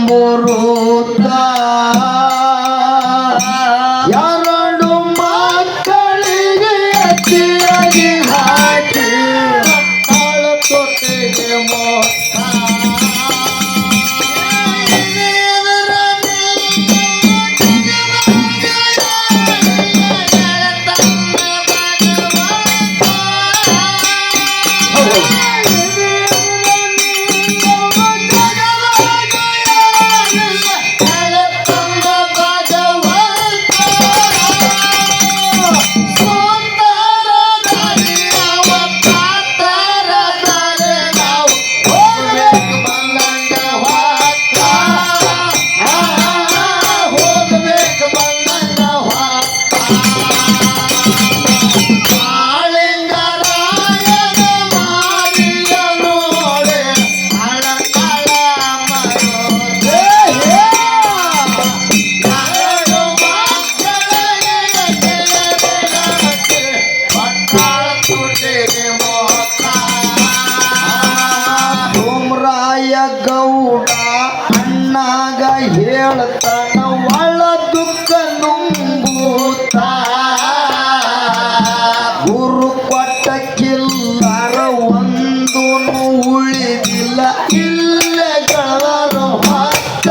ಅಮೃತ ಎರಡು ಮಕ್ಕಳಿಗೆ ಅತಿಯಾಗಿ ಹಾಕಿ ತಾಳ ತೊಟ್ಟಿಗೆ ಮೋಸ ಗೌಡ ಅಣ್ಣಾಗ ಹೇಳ್ತಾನ ಒಳ ದುಃಖ ನುಂಗೂತ ಗುರು ಕೊಟ್ಟ ಕಿಲ್ಲರ ಒಂದು ಉಳಿದಿಲ್ಲ ಇಲ್ಲೇ ಗಳರ ಹೊತ್ತ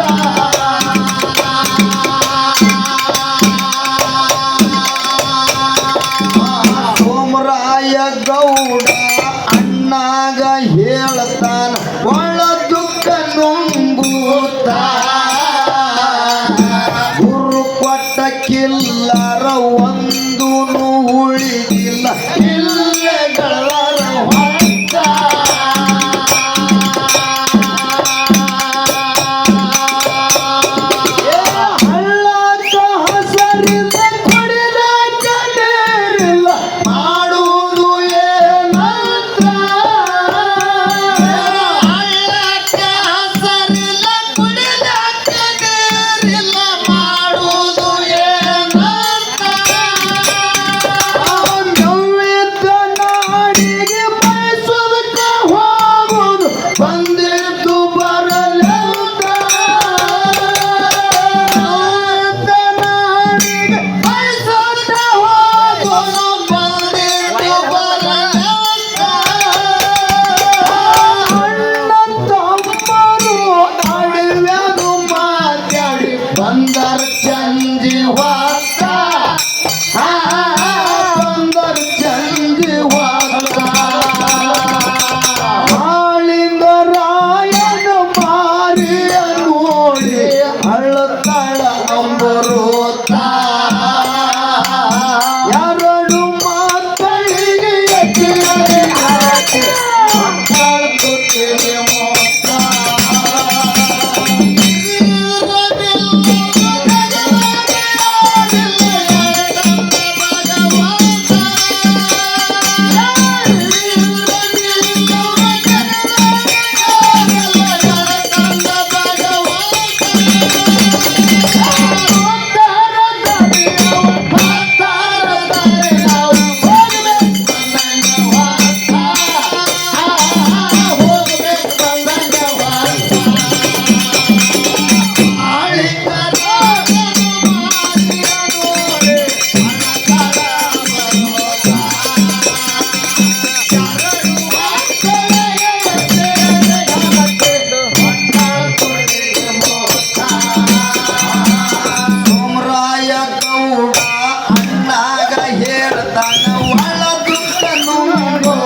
ಸೋಮರಾಯ ಗೌಡ ಅಣ್ಣಾಗ ಹೇಳ್ತಾನ ಒಳ ದುಃಖ ನುಂಗೂತ ಗುರು ಕೊಟ್ಟ ಕಿಲ್ಲರ ಒಂದು ಉಳಿದಿಲ್ಲ ಇಲ್ಲೇ ಗಳರ ಹೊತ್ತ ಹಳ್ಳಕ್ಕ ಹಸರಿಲ್ಲ ಕುಡಿದಾಕ ನೀರಿಲ್ಲ ಮಾಡುವುದು ಏನಂತ ಬಂದಿದ್ದು ಬರಲೆಂತ ನಾಡಿಗೆ ಬಯಸುತ್ತ ಹೋಗೋದು ಬಂದಿದ್ದು ಬರಲೆಂತ ಅಣ್ಣ ತಮ್ಮರು ಅಳಿವ್ಯಾದು ಮಾತಾಡಿ ಬಂದರ ಚಂಜಿ ಹೊತ್ತ ಬಂದರ ಚಂಜಿ ಹೊತ್ತ ರಾಯನ ಮಾರಿಯ ನೋಡಿ ಅಳ್ಳತಾಳ ಅಮೃತ ಎರಡು ಮಕ್ಕಳಿಗೆ ಎತ್ತಿಗೆ ಹಾಕಿ ಮಕ್ಕಳ ತೊಟ್ಟಿಗೆ ಮೋಸ ಮಾಡೋನು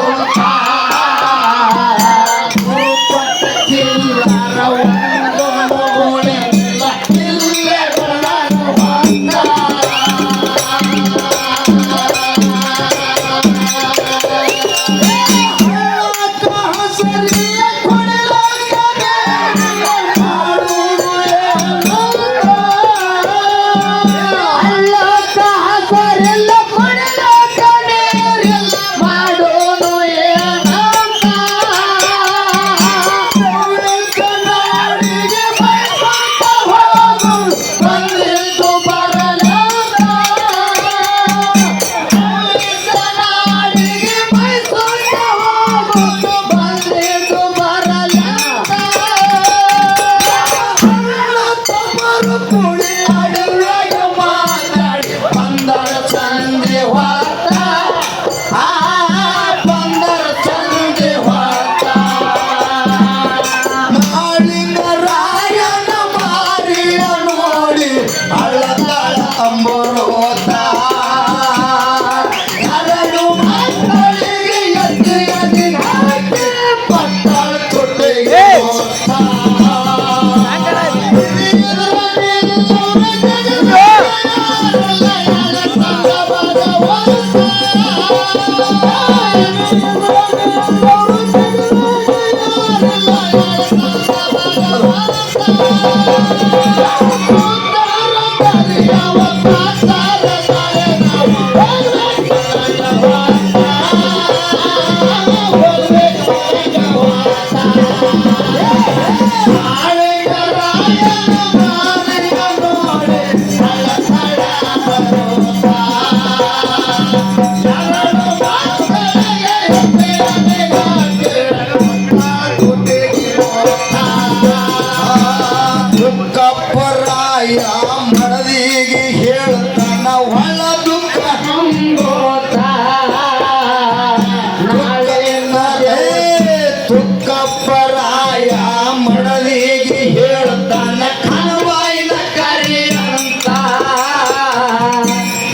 ಮನದಿಗೆ ಹೇಳ್ತಾನ ಕಣವಾಯಿನ ಕರಿಯಂತ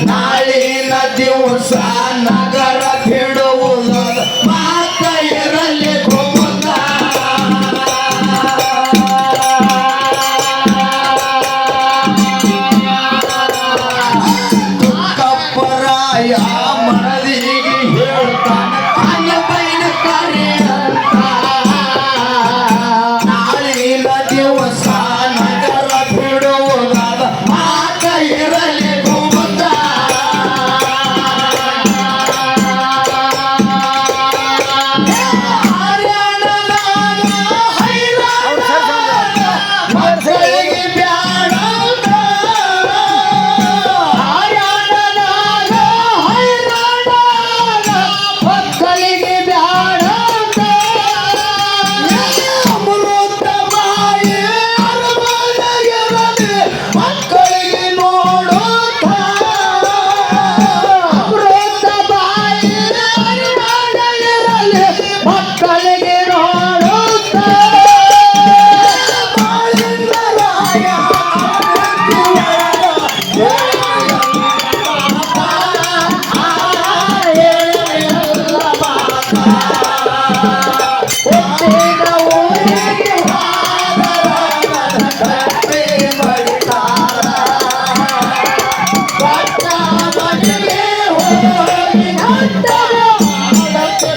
ನಾಳಿನ ದಿವಸ ನಗರ ಬಿಡುವುದು ಮಾತ ಇರಲಿ ಗೋಮುತ ಕಪ್ಪರಾಯ ಮನದಿಗೆ ಹೇಳ್ತಾನ ಕಣವಾಯಿನ ಕರಿಯಂತ ನಾಳಿನ ದಿವಸ ನಗರ ಬಿಡುವುದಾದ ಮಾತ ಇರಲಿ ಗೋಮುತ ಮಕ್ಕಳಿಗೆ ಬ್ಯಾಡ ಮಕ್ಕಳಿಗೆ ಬ್ಯಾಡ ಅಮೃತ ಮಾಯೆ ಅರಮನೆಗಿರಲಿ ಮಕ್ಕಳಿಗೆ ನೋಡುತ್ತ ಅಮೃತ ಮಾಯೆ ಅರಮನೆಗಿರಲಿ ಮಕ್ಕಳಿಗೆ ನೋಡುತ್ತ ಬಾಳಿಂದರಾಯ ಹುಟ್ಟಿದ ಊರಿಗೆ ಪಟ್ಟ ಮನೆಗೆ ಹೋಗಿ ನಟ್ಟರು ಆಡಕ್ಕೆ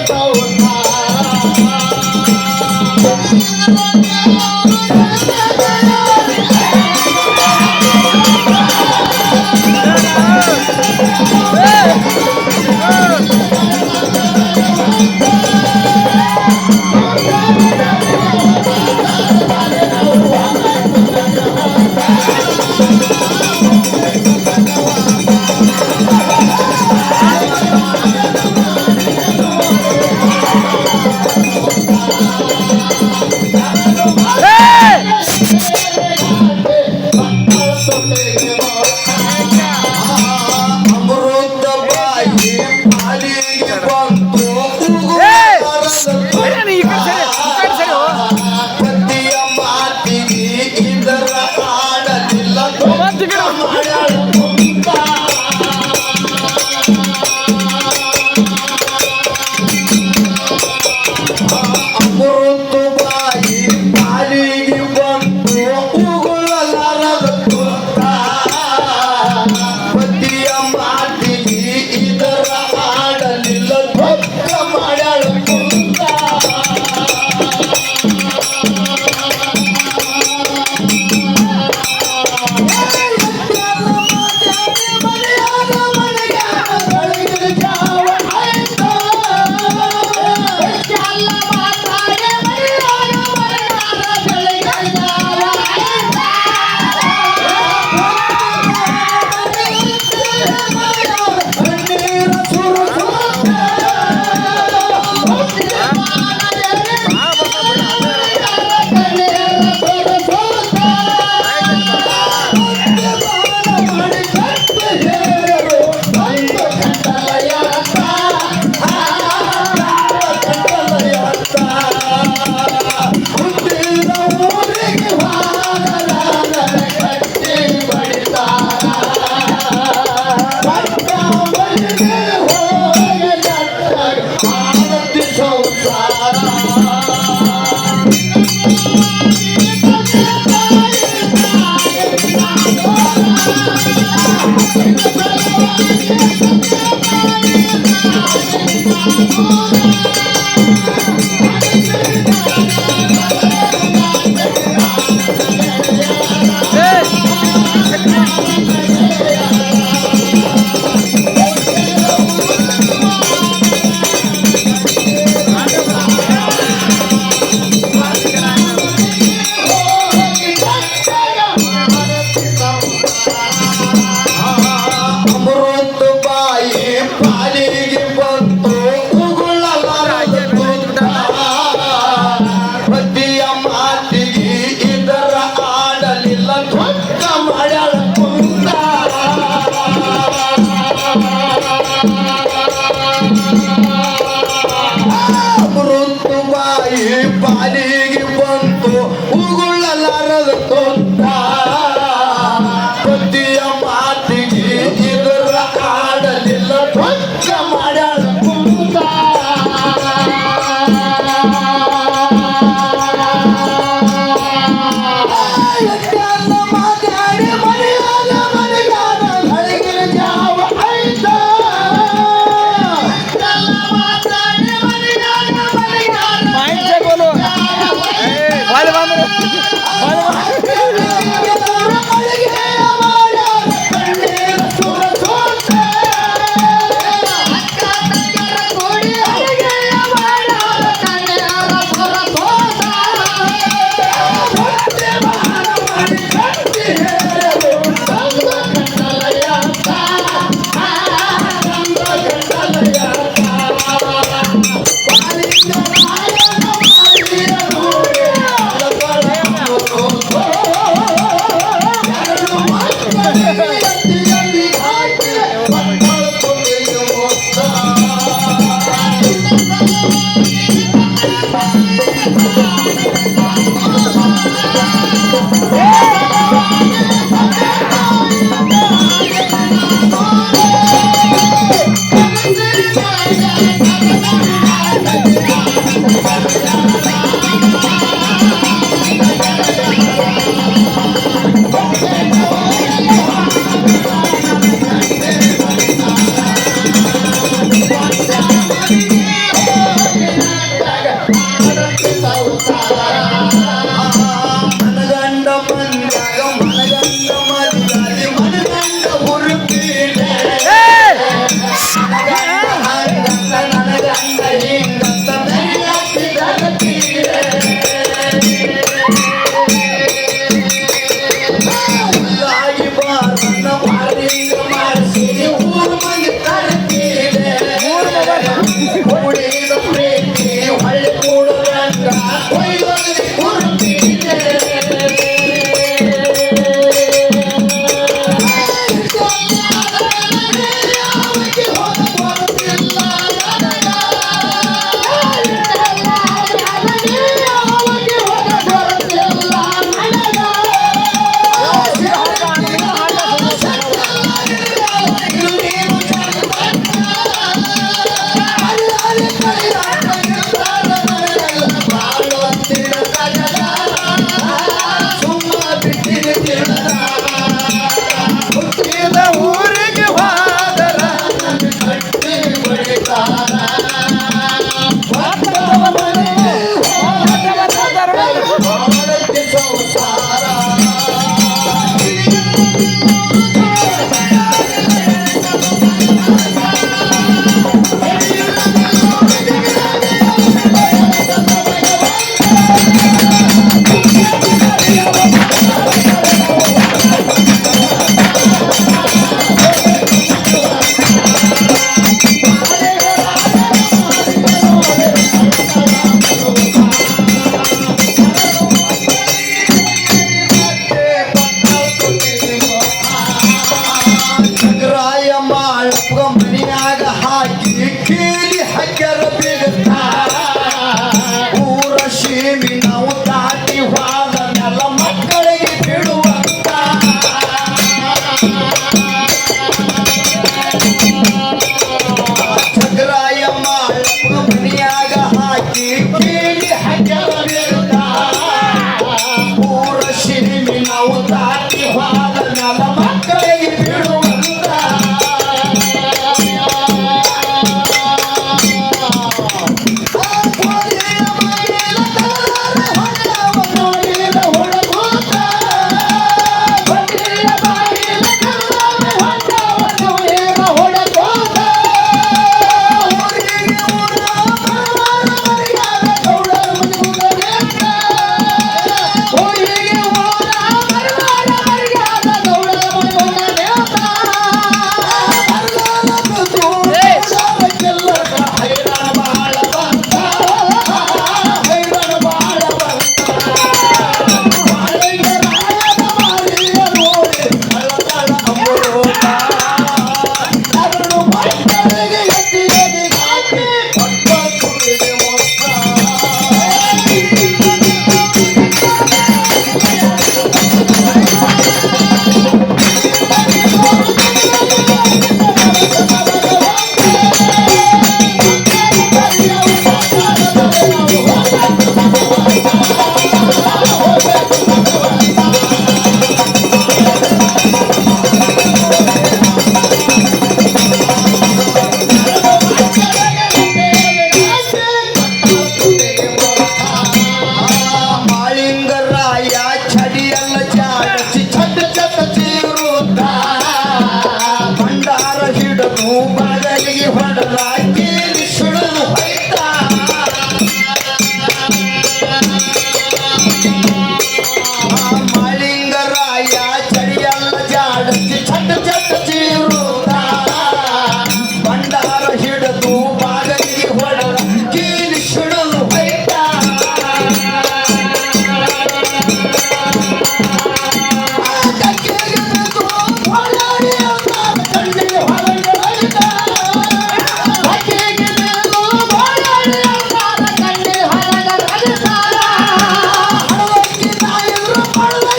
ಅನ್ನದ ತೊಂದ ಪತಿಯ ಮಾತಿಗೆ ಇದರ ಆಡಲಿಲ್ಲ ಧ್ವಂಸ ಮಾಡ್ಯಾಳ ಕುಂದ ಮಾತಾಡಿ ಮನೆಯಾದ ಮನೆಗಾದ ಬೆಳಗಿನ ಜಾವ ಆಯ್ತ ಗಂಡ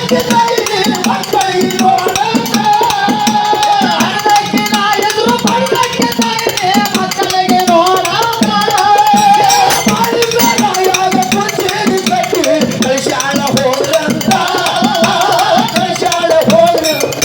ಹಣಕ್ಕೆ ತಾಯಿ ಮಕ್ಕಳಿಗೆ ನೋಡಂತ ಹಣಕ್ಕೆ ನಾ ಎದುರು ಪಡದಕ್ಕೆ ತಾಯಿ ಮಕ್ಕಳಿಗೆ ನೋಡಂತ ಮಾಡಿದ ರಾಯಾಗ ಕುಂಚೇರಿ ಕಟ್ಟಿ ಕಳಿಸ್ಯಾಳ ಹೋಗ್ರಂತ ಕಳಿಸ್ಯಾಳ ಹೋಗ್ರಂತ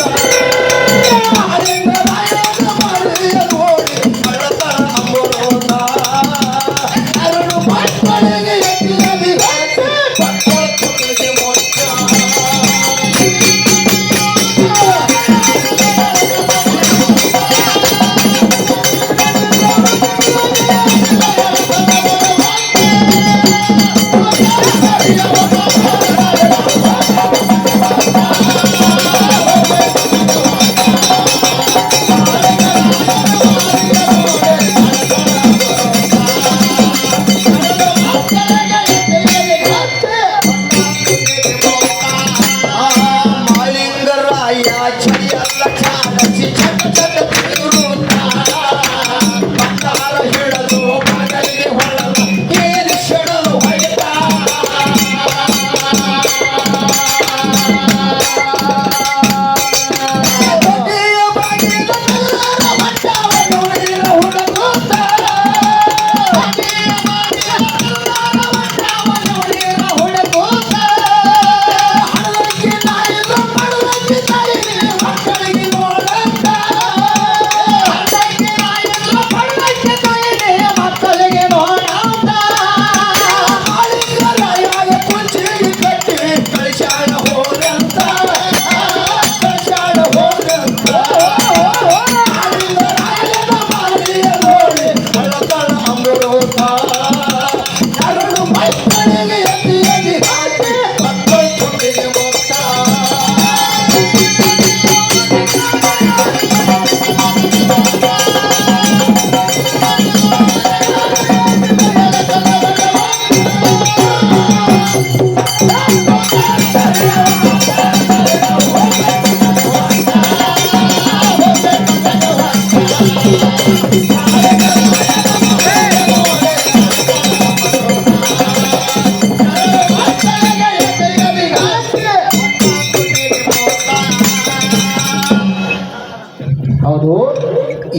ಹೌದು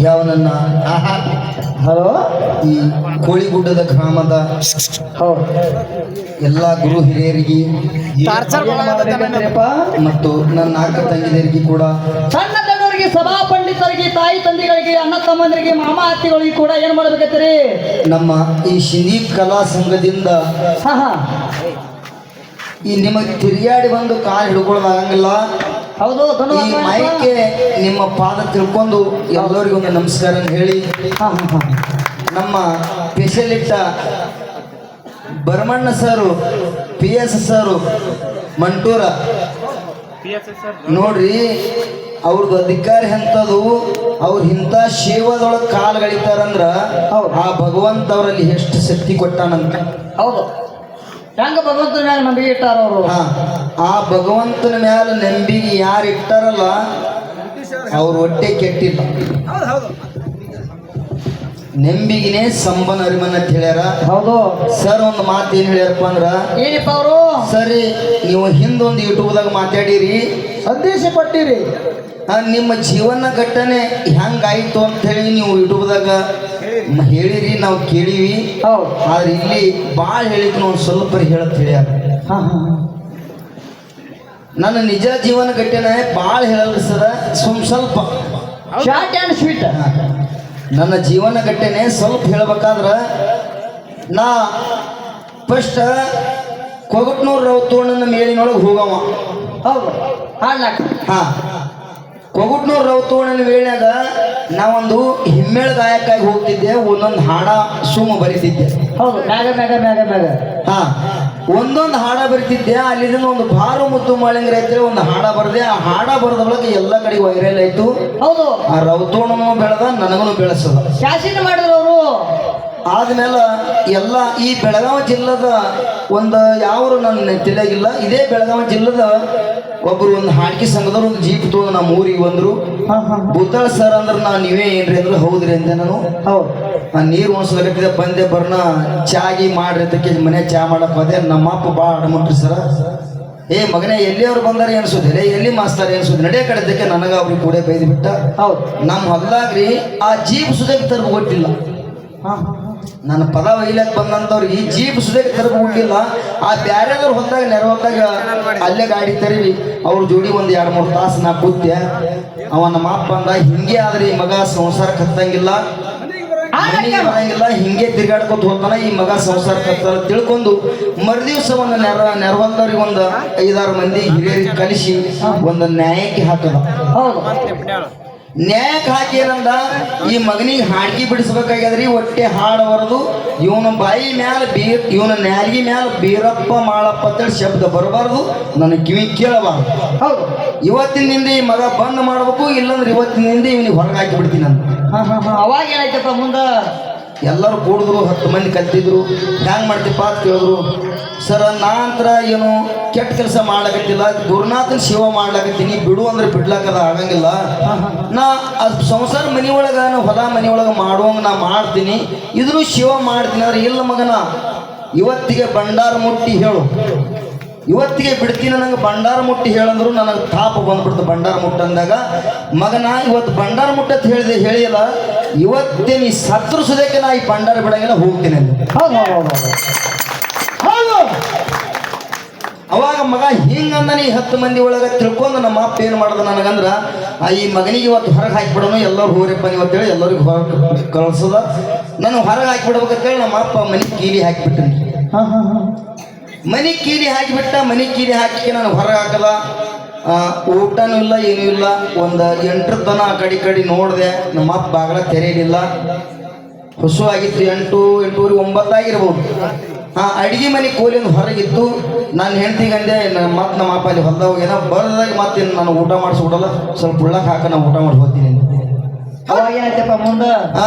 ಯಾವನನ್ನ ಹಲೋ ಈ ಕೋಳಿಗುಡ್ಡದ ಗ್ರಾಮದ ಹೌದು ಎಲ್ಲ ಗುರು ಹಿರಿಯರಿಗೆ ಮತ್ತು ನನ್ನ ಅಕ್ಕ ತಂಗಿದರಿಗೆ ಕೂಡ ಸಣ್ಣ ದೊಡ್ಡವರಿಗೆ ಸಭಾ ಪಂಡಿತರಿಗೆ ತಾಯಿ ತಂದೆಗಳಿಗೆ ಅಣ್ಣ ತಮ್ಮಂದರಿಗೆ ಮಾಮ ಅತ್ತಿಗಳಿಗೆ ಕೂಡ ಏನ್ ಮಾಡ್ಬೇಕತ್ತೀರಿ ನಮ್ಮ ಈ ಶಿಂದಿ ಕಲಾ ಸಂಘದಿಂದ ಹಾ ಹಾ ಈ ನಿಮಗೆ ತಿರುಗಾಡಿ ಬಂದು ಕಾಲು ಹಿಡ್ಕೊಳ್ಳೋದಾಗಂಗಿಲ್ಲ. ಹೌದು ಈ ಮೈಕೆ ನಿಮ್ಮ ಪಾದ ತಿಳ್ಕೊಂಡು ಎಲ್ಲರಿಗೂ ಒಂದು ನಮಸ್ಕಾರ ಹೇಳಿ ಹಾ ಹಾ ಹಾ ನಮ್ಮ ಸ್ಪೆಷಲಿಟ್ಟ ಭರಮಣ್ಣ ಸರು PS ಸರು ಮಂಟೂರ ನೋಡ್ರಿ ಅವ್ರದ್ದು ಅಧಿಕಾರಿ ಎಂಥದ್ದು ಅವ್ರು ಇಂಥ ಸೇವಾದೊಳಗೆ ಕಾಲುಗಳಿತಾರಂದ್ರ ಆ ಭಗವಂತ ಅವರಲ್ಲಿ ಎಷ್ಟು ಶಕ್ತಿ ಕೊಟ್ಟಾನಂತ. ಹೌದು ಹೆಂಗ ಭಗವಂತನ ಮ್ಯಾಲ ನಂಬಿಕೆ ಇಟ್ಟಾರ ಅವರು. ಆ ಭಗವಂತನ ಮ್ಯಾಲ ನಂಬಿಕೆ ಯಾರು ಇಟ್ಟಾರಲ್ಲ ಅವ್ರ ಹೊಟ್ಟೆ ಕೆಟ್ಟಿಲ್ಲ. ನೆಂಬಿಗಿನೇ ಸಂಬನ ಅರಿಮನ್ ಅಂತ ಹೇಳ್ಯಾರ. ಹೌದು ಸರ್ ಒಂದು ಮಾತು ಏನ್ ಹೇಳ್ಯಾರಪ್ಪ ಅಂದ್ರ ಏನಪ್ಪ ಅವರು ಸರಿ ನೀವು ಹಿಂದೊಂದು ಯೂಟ್ಯೂಬ್ದಾಗ ಮಾತಾಡಿರಿ, ಸಂದೇಶ ಕೊಟ್ಟಿರಿ, ನಿಮ್ಮ ಜೀವನ ಘಟನೆ ಹೆಂಗಾಯ್ತು ಅಂತ ಹೇಳಿ ನೀವು ಯೂಟ್ಯೂಬ್ದಾಗ ಹೇಳಿರಿ, ನಾವು ಕೇಳಿವಿ. ಆದ್ರೆ ಇಲ್ಲಿ ಭಾಳ ಹೇಳಿದ್ನು ಒಂದು ಸ್ವಲ್ಪ ಹೇಳತ್ ಹೇಳ್ಯಾರ. ನನ್ನ ನಿಜ ಜೀವನ ಘಟನೆ ಭಾಳ ಹೇಳಲ್ಲ ಸರ, ಸ್ವಲ್ಪ ಶಾರ್ಟ್ ಆ್ಯಂಡ್ ಸ್ವೀಟ್. ನನ್ನ ಜೀವನ ಘಟನೆ ಸ್ವಲ್ಪ ಹೇಳ್ಬೇಕಾದ್ರ ನಾ ಫಸ್ಟ್ ಕೊಗಟ್ನೂರು ರೌತೋಣನ ಮೇಳಿನೊಳಗೆ ಹೋಗವ. ಹೌದು ಹಾಡ್ಲಾಕ. ಕೊಗಟ್ನೂರು ರೌತೋಣನ ವೇಳ್ಯಾಗ ನಾವೊಂದು ಹಿಮ್ಮೇಳ ಗಾಯಕ್ಕಾಗಿ ಹೋಗ್ತಿದ್ದೆ, ಒಂದೊಂದು ಹಾಡ ಸುಮ್ಮ ಬರಿತಿದ್ದೆ. ಹೌದು ಮ್ಯಾಗ ಮ್ಯಾಗ ಮ್ಯಾಗ ಮ್ಯಾಗ ಒಂದೊಂದು ಹಾಡ ಬರಿತಿದ್ದೆ. ಅಲ್ಲಿಂದ ಒಂದು ಬಾರು ಮುತ್ತು ಮಾಳಿಂಗ್ರ ಐತ್ರಿ ಒಂದು ಹಾಡ ಬರ್ದೆ. ಆ ಹಾಡ ಬರೆದ ಒಳಗೆ ಎಲ್ಲ ಕಡೆ ವೈರಲ್ ಆಯ್ತು. ಹೌದು ಆ ರೌತೋಣನು ಬೆಳೆದ, ನನಗೂ ಬೆಳೆಸದ. ಶಾಸನ ಮಾಡಿದ್ರು ಅವರು. ಆದ್ಮೇಲೆ ಎಲ್ಲ ಈ ಬೆಳಗಾವಿ ಜಿಲ್ಲದ ಒಂದು ಯಾವರು ನನ್ನ ತಿಳಿಯಾಗಿಲ್ಲ, ಇದೇ ಬೆಳಗಾವಿ ಜಿಲ್ಲದ ಒಬ್ಬರು ಒಂದು ಹಾಡ್ಕಿ ಸಂಘದವ್ರು ಒಂದು ಜೀಪ್ ತೊಗೊಂಡು ನಮ್ಮ ಊರಿಗೆ ಬಂದ್ರು. ಬುದ್ದಾಳ ಸರ್ ಅಂದ್ರೆ ನೀವೇ ಏನ್ರಿ ಅಂದ್ರೆ ಹೌದ್ರಿ ಅಂದೆ ನಾನು. ಆ ನೀರು ಒಣಸ್ಲಕತ್ತಿದೆ ಬಂದೆ ಬರ್ನ ಚಾಗಿ ಮಾಡ್ರಿ ಅದಕ್ಕೆ ಮನೆ ಚಾ ಮಾಡಕ್ ಹೋದೆ. ನಮ್ಮಪ್ಪ ಭಾಳ ಅಡಮಟ್ರಿ ಸರ, ಏ ಮಗನೇ ಎಲ್ಲಿ ಅವ್ರು ಬಂದಾರೆ ಅನ್ಸೋದಿಲ್ಲ, ಎಲ್ಲಿ ಮಾಸ್ತಾರೆ ಅನ್ಸೋದು, ನಡೆ ಕಡೆದಕ್ಕೆ ನನಗ ಅವ್ರಿಗೆ ಕೂಡ ಬೈದು ಬಿಟ್ಟ. ಹೌದು. ನಮ್ಮ ಹೊಲ್ದಾಗ್ರಿ ಆ ಜೀಪ್ ಸುದಕ್ಕೆ ತರಬ ಕೊಟ್ಟಿಲ್ಲ. ನನ್ನ ಪದ ಒಯ್ಲಕ್ಕೆ ಬಂದಂಥವ್ರಿಗೆ ಈ ಜೀಪ್ ಸುದಕ್ಕೆ ತರಬ ಕೊಟ್ಟಿಲ್ಲ. ಆ ಬ್ಯಾರೆದವ್ರು ಹೊಲ್ದಾಗ ನೆರವಲ್ದಾಗ ಅಲ್ಲೇ ಗಾಡಿ ತರಿವಿ ಅವ್ರ ಜೋಡಿ ಒಂದು 2-3 ತಾಸು ನಾ ಕೂತ್ಯ. ಅವ ನಮ್ಮ ಅಪ್ಪ ಅಂದ ಹಿಂಗೆ ಆದ್ರೆ ಈ ಮಗ ಸಂಸಾರಕ್ಕೆ ಹತ್ತಂಗಿಲ್ಲ, ಮನೆಗೆ ಬರಂಗಿಲ್ಲ, ಹಿಂಗೆ ತಿರ್ಗಾಡ್ಕೊತ ಹೋಗ್ತಾನ, ಈ ಮಗ ಸಂಸಾರ ಕತ್ತಾರ ತಿಳ್ಕೊಂಡು ಮರುದಿವ್ಸ ಒಂದು ನೆರವಲ್ದವ್ರಿಗೆ ಒಂದು 5-6 ಮಂದಿ ಹಿರಿಯರಿಗೆ ಕಲಿಸಿ ಒಂದು ನ್ಯಾಯಕ್ಕೆ ಹಾಕದ. ನ್ಯಾಯಕ್ಕೆ ಹಾಕಿ ಏನಂದ, ಈ ಮಗನಿಗೆ ಹಾಡ್ಗಿ ಬಿಡಿಸ್ಬೇಕಾಗ್ಯದ್ರಿ, ಹೊಟ್ಟೆ ಹಾಡು ಹೊರದು ಇವನ ಬಾಯಿ ಮ್ಯಾಲ ಇವನ ನ್ಯಾಲ್ಗಿ ಮ್ಯಾಲ ಬೀರಪ್ಪ ಮಾಳಪ್ಪ ಅಂತೇಳಿ ಶಬ್ದ ಬರಬಾರ್ದು, ನನ್ನ ಕಿವಿ ಕೇಳಬಾರ್ದು. ಹೌದು. ಇವತ್ತಿನಿಂದ ಈ ಮಗ ಬಂದ್ ಮಾಡ್ಬೇಕು, ಇಲ್ಲಂದ್ರೆ ಇವತ್ತಿನಿಂದ ಇವನಿಗೆ ಹೊರಗೆ ಹಾಕಿ ಬಿಡ್ತೀನಿ ಅಂತ. ಅವಾಗ ಏನಾಯ್ತಪ್ಪ ಮುಂದ? ಎಲ್ಲರೂ ಕೂಡಿದ್ರು, 10 ಮಂದಿ ಕಲ್ತಿದ್ರು. ಹ್ಯಾಂಗ್ ಮಾಡ್ತೀಪ್ಪ ಅಂತ ಕೇಳಿದ್ರು. ಸರ ನಾ ಅಂತರ ಏನು ಕೆಟ್ಟ ಕೆಲಸ ಮಾಡ್ಲಾಕತ್ತಿಲ್ಲ, ಗುರುನಾಥನ ಸೇವಾ ಮಾಡ್ಲಾಕತ್ತೀನಿ, ಬಿಡು ಅಂದ್ರೆ ಬಿಡ್ಲಾಕದ ಆಗಂಗಿಲ್ಲ. ನಾ ಅದು ಸಂಸಾರ ಮನಿ ಒಳಗ ಹೊಲ ಮನಿ ಒಳಗ ಮಾಡುವಂಗ ನಾ ಮಾಡ್ತೀನಿ, ಇದನ್ನು ಸೇವಾ ಮಾಡ್ತೀನಿ ಅಂದ್ರೆ ಇಲ್ಲ ಮಗನ, ಇವತ್ತಿಗೆ ಭಂಡಾರ ಮುಟ್ಟಿ ಹೇಳು, ಇವತ್ತಿಗೆ ಬಿಡ್ತೀನಿ, ನನಗೆ ಭಂಡಾರ ಮುಟ್ಟಿ ಹೇಳಂದ್ರು ನನಗೆ ತಾಪ ಬಂದ್ಬಿಡ್ತು. ಭಂಡಾರ ಮುಟ್ಟಂದಾಗ ಮಗನ ಇವತ್ತು ಭಂಡಾರ ಮುಟ್ಟತ್ ಹೇಳಿಲ್ಲ, ಇವತ್ತೇ ನೀ ಸತ್ರು ಸುದಕ್ಕೆ ನಾ ಈ ಭಂಡಾರ ಬಿಡಂಗಿಲ್ಲ, ಹೋಗ್ತೀನಿ ಅಂತ. ಅವಾಗ ಮಗ ಹಿಂಗಂದ ನೀ 10 ಮಂದಿ ಒಳಗೆ ತಿಳ್ಕೊಂಡು ನಮ್ಮ ಅಪ್ಪ ಏನು ಮಾಡೋದು ನನಗಂದ್ರ, ಈ ಮಗನಿಗೆ ಇವತ್ತು ಹೊರಗೆ ಹಾಕಿಬಿಡೋನು, ಎಲ್ಲರೂ ಹೋಗ್ರಪ್ಪ ಇವತ್ತೇಳಿ ಎಲ್ಲರಿಗೂ ಹೊರಗೆ ಕಳ್ಸೋದ. ನಾನು ಹೊರಗೆ ಹಾಕಿಬಿಡ್ಬೇಕಂತೇಳಿ ನಮ್ಮ ಅಪ್ಪ ಮನೆ ಕೀಲಿ ಹಾಕಿಬಿಟ್ಟನಿ. ಮನೆ ಕೀಲಿ ಹಾಕಿಬಿಟ್ಟ. ಮನೆ ಕೀಲಿ ಹಾಕಿ ನಾನು ಹೊರಗೆ ಹಾಕಲ್ಲ, ಊಟನೂ ಇಲ್ಲ ಏನೂ ಇಲ್ಲ. ಒಂದು 8 ತನ ಆ ಕಡೆ ನೋಡಿದೆ, ನಮ್ಮ ಅಪ್ಪ ಬಾಗಲ ತೆರೆಯಲಿಲ್ಲ. ಹೊಸು ಆಗಿತ್ತು, 8, 8:30, 9 ಆಗಿರ್ಬೋದು. ಅಡಿಗೆ ಮನೆ ಕೋಲಿಂದ ಹೊರಗಿತ್ತು. ನಾನು ಹೆಂಡ್ತಿಗಂದೆ, ಮತ್ತೆ ನಮ್ಮ ಅಪ್ಪ ಅಲ್ಲಿ ಹೊಲ್ದಾಗ ಏನೋ ಬರ್ದಾಗ ಮತ್ತೆ ನಾನು ಊಟ ಮಾಡಿಸ್ಬಿಡಲ್ಲ, ಸ್ವಲ್ಪ ಉಳ್ಳಕ್ಕೆ ಹಾಕ ನಾನು ಊಟ ಮಾಡಿ ಹೋಗ್ತೀನಿ ಅಂತ. ಅವಾಗ ಏನಾಯ್ತಪ್ಪ ಮುಂದೆ?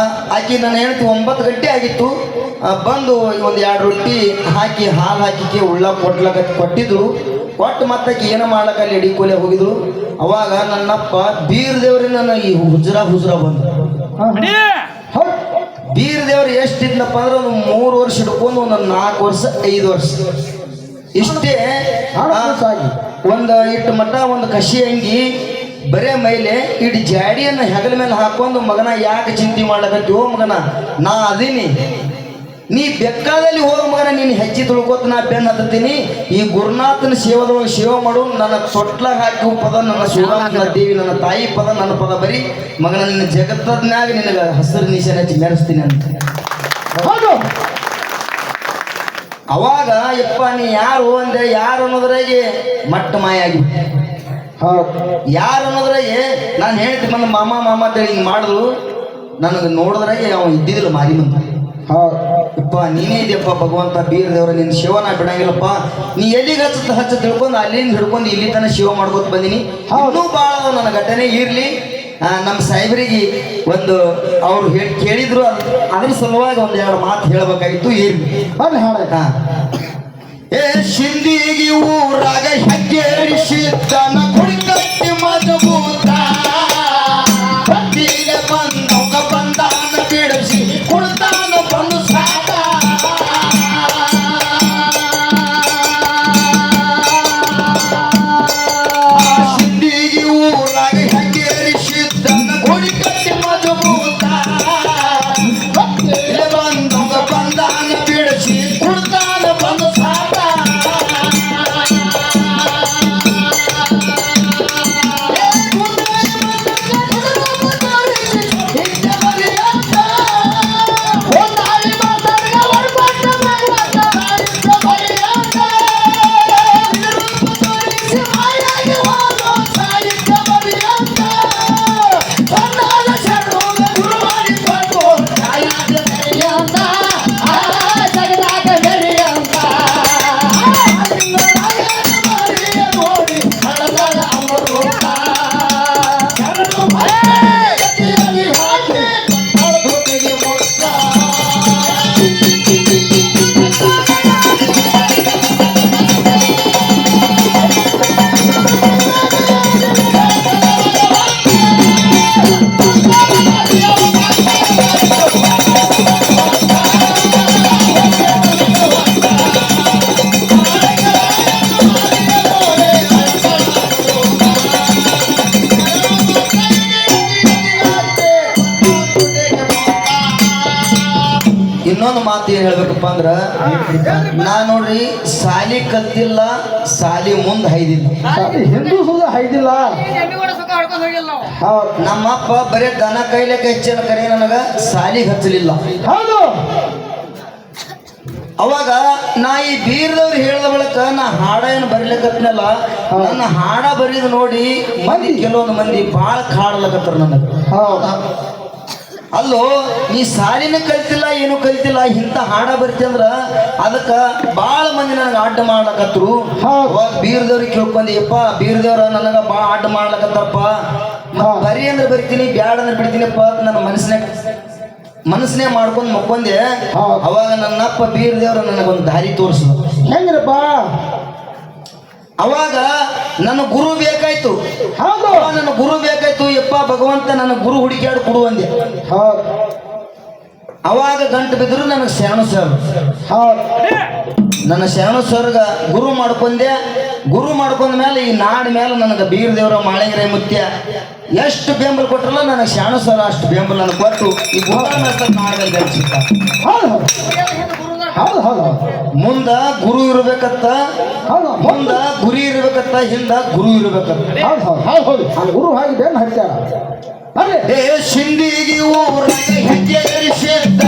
ಆಕಿ ನನ್ನ ಹೆಂಡ್ತಿ 9 ಗಂಟೆ ಆಗಿತ್ತು, ಬಂದು ಒಂದು 2 ರೊಟ್ಟಿ ಹಾಕಿ ಹಾಲು ಹಾಕಿಕೆ ಉಳ್ಳಕ್ಕೆ ಕೊಟ್ಟಿದ್ರು. ಕೊಟ್ಟು ಮತ್ತಾಕಿ ಏನೋ ಮಾಡ್ಲಕ್ಕ ಅಲ್ಲಿ ಅಡಿಗೆ ಕೋಲೆ ಹೋಗಿದ್ರು. ಅವಾಗ ನನ್ನಪ್ಪ ಬೀರ್ ದೇವ್ರಿ ನನ್ನ ಈ ಹುಜ್ರ ಬಂದು. ಬೀರ್ ದೇವ್ರು ಎಷ್ಟಿದ್ನಪ್ಪ ಅಂದ್ರೆ ಒಂದು 3 ವರ್ಷ ಹಿಡ್ಕೊಂಡು ಒಂದು 4 ವರ್ಷ 5 ವರ್ಷ ಇಷ್ಟೇ ಒಂದು ಇಟ್ಟು ಮಟ್ಟ ಒಂದು ಕಸಿ ಅಂಗಿ ಬರೇ ಮೈಲೆ ಇಟ್ಟು ಜಾಡಿಯನ್ನು ಹೆಗಲ ಮೇಲೆ ಹಾಕೊಂಡು, ಮಗನ ಯಾಕೆ ಚಿಂತೆ ಮಾಡ್ಲಕತ್ತೀವೋ ಮಗನ, ನಾ ಅದೀನಿ, ನೀ ಬೆಕ್ಕಾದಲ್ಲಿ ಹೋಗ ಮಗನ, ನೀನು ಹೆಜ್ಜೆ ತುಳ್ಕೋತ ನಾ ಬೆನ್ನು ಹತ್ತೀನಿ, ಈ ಗುರುನಾಥನ ಸೇವಾದೊಳಗೆ ಸೇವೆ ಮಾಡು, ನನ್ನ ತೊಟ್ಲಾಗ ಹಾಕಿ ಪದ ನನ್ನ ಶಿವರಾಮ ದೇವಿ ನನ್ನ ತಾಯಿ ಪದ ನನ್ನ ಪದ ಬರೀ ಮಗನ, ನಿನ್ನ ಜಗತ್ತದ್ನಾಗ ನಿನಗೆ ಹಸಿರು ನಿಶಾನೆ ಹಚ್ಚಿ ಮೆರೆಸ್ತೀನಿ ಅಂತ. ಹೌದು. ಅವಾಗ ಯಪ್ಪ ನೀ ಯಾರು ಅಂದೆ, ಯಾರು ಅನ್ನೋದ್ರಾಗೆ ಮಟ್ಟ ಮಾಯ ಆಗಿ, ಯಾರು ಅನ್ನೋದ್ರಾಗೆ ನಾನು ಹೇಳ್ತೀನಿ ಬಂದು ಮಾಮ ಅಂತೇಳಿ ಹಿಂಗೆ ಮಾಡಿದ್ರು. ನನಗೆ ನೋಡಿದ್ರಾಗೆ ಅವ ಇದ್ದಿದ್ದಿಲ್ಲ ಮಾರಿ ಮುಂದೆ. ಯಪ್ಪ ನೀನೇ ಇದೆಯಪ್ಪ ಭಗವಂತ, ಬೀರ್ ದೇವ್ರ ನಿನ್ನ ಶಿವನ ಬಿಡಂಗಿಲ್ಲಪ್ಪ, ನೀ ಎಲ್ಲಿಗೆ ಹಚ್ಚ ತಿಳ್ಕೊಂಡು ಅಲ್ಲಿಂದ ಹಿಡ್ಕೊಂಡು ಇಲ್ಲಿ ತನಕ ಶಿವ ಮಾಡ್ಕೊತ ಬಂದೀನಿ. ಇನ್ನೂ ಭಾಳ ನನ್ನ ಘಟನೆ ಇರಲಿ. ನಮ್ಮ ಸಾಹೇಬರಿಗೆ ಒಂದು ಅವ್ರು ಕೇಳಿದ್ರು, ಅದ್ರ ಸಲುವಾಗಿ ಒಂದು 2 ಮಾತು ಹೇಳಬೇಕಾಗಿತ್ತು. ಇರ್ಲಿ ಹಾಡ. ಏ ಶಿಂದಿಗೆ ಊರಾಗ ಹೆಗ್ಗೇರಿಸಿದ್ದನ ಕುಡಿಕಟ್ಟಿ ಮಜಬೂತ, ಬತ್ತಿಗೆ ಬಂದವ ಬಂದಾನ ಬಿಡಿಸಿ ಕುಡ್ತಾನ ಬಂದು ಸಾಕ. ಶಿಂದಿಗೆ ಊರಾಗ ಹೆಗ್ಗೇರಿಸಿದ್ದನ ಕುಡಿಕಟ್ಟಿ ಮಜಬೂತ, ಬತ್ತಿಗೆ ಬಂದವ ಬಂದಾನ ಬಿಡಿಸಿ ಕುಡ್ತಾನ ಬಂದು ಸಾಕ. ಇನ್ನೊಂದು ಮಾತು ಏನ್ ಹೇಳ್ಬೇಕಪ್ಪ ಅಂದ್ರ ನಾ ನೋಡ್ರಿ ಸಾಲಿ ಕಲ್ತಿಲ್ಲ ಸಾಲಿ ಮುಂದ್ ಹೈದಿಲ್ಲ ಹಿಂದೂ ಸುದ ಹೈದಿಲ್ಲ ಹೌದು ನಮ್ಮಪ್ಪ ಬರೀ ದನ ಕೈಲಕ್ಕೆ ಹೆಚ್ಚಿನ ಕರೆ ನನಗ ಸಾಲಿಗೆ ಹಚ್ಚಲಿಲ್ಲ ಹೌದು ಅವಾಗ ನಾ ಈ ಬೀರದವ್ರು ಹೇಳಿದ ಬಳಿಕ ನಾ ಹಾಡ ಏನು ಬರೀಲಕತ್ನಲ್ಲ ನನ್ನ ಹಾಡ ಬರೀದು ನೋಡಿ ಮಂದಿ ಕೆಲವೊಂದು ಮಂದಿ ಭಾಳ ಕಾಡ್ಲಕತ್ತಾರ ನನಗೆ ಹೌದು ಅಲ್ಲೋ ನೀ ಸಾಲಿನ ಕಲ್ತಿಲ್ಲ ಏನು ಕಲ್ತಿಲ್ಲ ಇಂಥ ಹಾಡ ಬರ್ತಿಯಂದ್ರ ಅದಕ್ಕ ಭಾಳ ಮಂದಿ ನನಗೆ ಅಡ್ಡ ಮಾಡ್ಲಕತ್ರು ಅವಾಗ ಬೀರದವ್ರಿಗೆ ಕೇಳ್ಕೊಂಡೆಯಪ್ಪ ಬೀರದವ್ರ ನನಗ ಭಾಳ ಅಡ್ಡ ಮಾಡ್ಲಕತ್ತಾರಪ್ಪ ಬರಿ ಅಂದ್ರೆ ಬರಿತೀನಿ ಬ್ಯಾಡ ಅಂದ್ರೆ ಬಿಡ್ತೀನಪ್ಪ ನನ್ನ ಮನಸ್ಸನ್ನೇ ಮಾಡ್ಕೊಂಡು ಮಕ್ಕೊಂಡೆ ಅವಾಗ ನನ್ನಪ್ಪ ಬೀರದೇವ್ರ ನನಗೊಂದು ದಾರಿ ತೋರಿಸಿದ ಹೆಂಗ್ರಪ್ಪ ಅವಾಗ ನನ್ನ ಗುರು ಬೇಕಾಯ್ತು ಹೌದು ನನ್ನ ಗುರು ಬೇಕಾಯ್ತು ಯಪ್ಪ ಭಗವಂತ ನನ್ನ ಗುರು ಹುಡುಕ್ಯಾಡು ಕೊಡು ಅಂದೆ ಹೌದು ಅವಾಗ ಗಂಟು ಬಿದ್ರು ನನಗೆ ಶರಣು ಸರ್ ಹೌದು ನನ್ನ ಶರಣು ಸರ್ಗ ಗುರು ಮಾಡ್ಕೊಂಡೆ ಗುರು ಮಾಡ್ಕೊಂಡ ಮೇಲೆ ಈ ನಾಡ ಮೇಲೆ ನನಗೆ ಬೀರದೇವ್ರ ಮಾಳಿಂಗರೇ ಮುತ್ಯ ಎಷ್ಟು ಬೆಂಬಲ ಕೊಟ್ಟರಲ್ಲ ನನಗೆ ಶರಣು ಸರ್ ಅಷ್ಟು ಬೆಂಬಲ ನನಗೆ ಕೊಟ್ಟು ಈ ನಾಡಲ್ಲಿ ಬೆಳೆಸಿದ್ದ ಹೌದು ಹೌದು ಹೌದು ಮುಂದ ಗುರು ಇರ್ಬೇಕತ್ತ ಹೌದು ಮುಂದ ಗುರಿ ಇರ್ಬೇಕತ್ತ ಹಿಂದ ಗುರು ಇರ್ಬೇಕತ್ತ ಹೌದು ಹೌದು ಹೌದು ಹೌದು ಆ ಗುರು ಹಾಗೆ ಬೆನ್ನು ಹಚ್ಚಾರ ಅದೇ ಏ ಸಿಂಧಿಗೆ ಊರಾಗ ಹೆಜ್ಜೆ ಇರಿಸಿದ್ದ